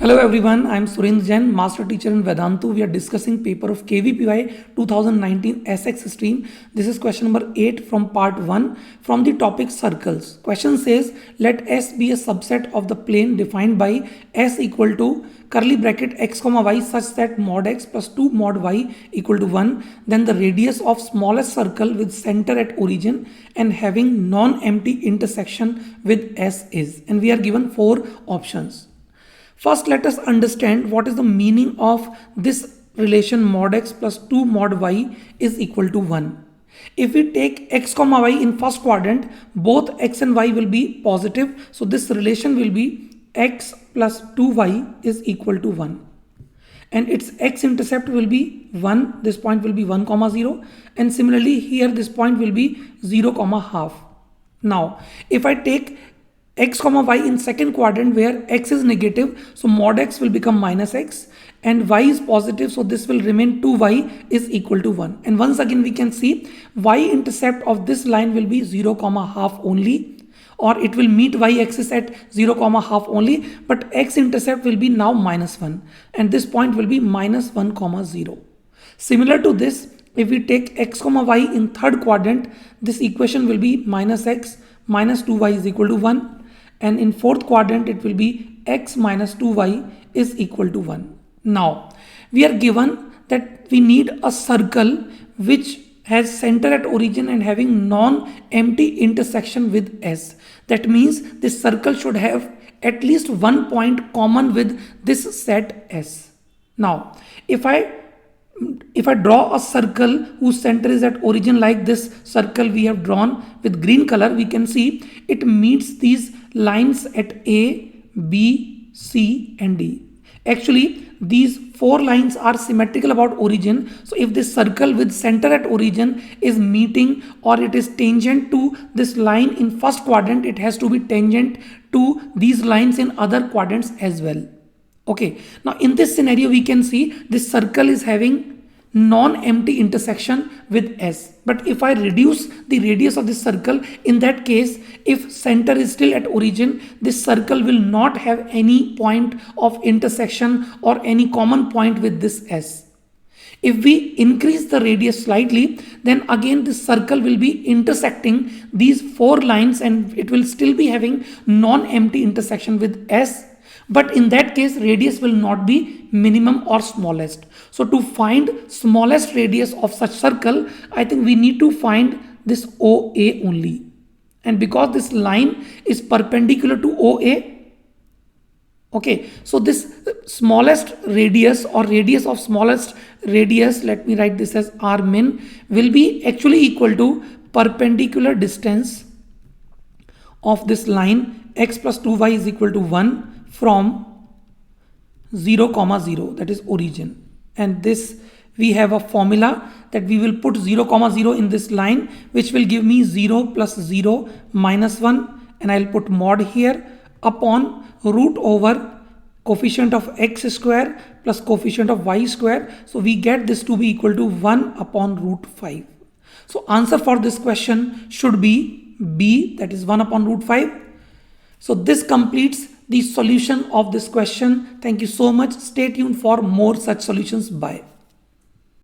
Hello everyone, I am Surendra Jain, Master Teacher in Vedantu. We are discussing paper of KVPY 2019 SX stream. This is question number 8 from part 1 from the topic circles. Question says, let S be a subset of the plane defined by S equal to curly bracket x comma y such that mod x plus 2 mod y equal to 1. Then the radius of smallest circle with center at origin and having non-empty intersection with S is. And we are given 4 options. First, let us understand what is the meaning of this relation mod x plus 2 mod y is equal to 1. If we take x comma y in first quadrant, both x and y will be positive. So this relation will be x plus 2y is equal to 1. And its x-intercept will be 1. This point will be 1 comma 0. And similarly here this point will be 0 comma half. Now, if I take x comma y in second quadrant where x is negative, so mod x will become minus x and y is positive, so this will remain 2y is equal to 1. And once again we can see y-intercept of this line will be 0 comma half only, or it will meet y-axis at 0 comma half only, but x-intercept will be now minus 1 and this point will be minus 1 comma 0. Similar to this, if we take x comma y in third quadrant, this equation will be minus x minus 2y is equal to 1. And in fourth quadrant it will be x minus 2y is equal to 1. Now we are given that we need a circle which has center at origin and having non-empty intersection with S. That means this circle should have at least one point common with this set S. Now if I draw a circle whose center is at origin like this circle we have drawn with green color, we can see it meets these lines at A, B, C and D. Actually, these 4 lines are symmetrical about origin. So if this circle with center at origin is meeting or it is tangent to this line in first quadrant, it has to be tangent to these lines in other quadrants as well. Okay, now in this scenario we can see this circle is having non-empty intersection with S. But if I reduce the radius of this circle, in that case, if center is still at origin, this circle will not have any point of intersection or any common point with this S. If we increase the radius slightly, then again this circle will be intersecting these 4 lines and it will still be having non-empty intersection with S. But in that case, radius will not be minimum or smallest. So to find smallest radius of such circle, I think we need to find this OA only. And because this line is perpendicular to OA, okay, so this smallest radius or radius of smallest radius, let me write this as R min, will be actually equal to perpendicular distance of this line x plus 2y is equal to 1 from 0 comma 0, that is origin. And this we have a formula that we will put 0 comma 0 in this line, which will give me 0 plus 0 minus 1, and I'll put mod here upon root over coefficient of x square plus coefficient of y square. So we get this to be equal to 1 upon root 5. So answer for this question should be B, that is 1 upon root 5. So this completes the solution of this question. Thank you so much. Stay tuned for more such solutions. Bye.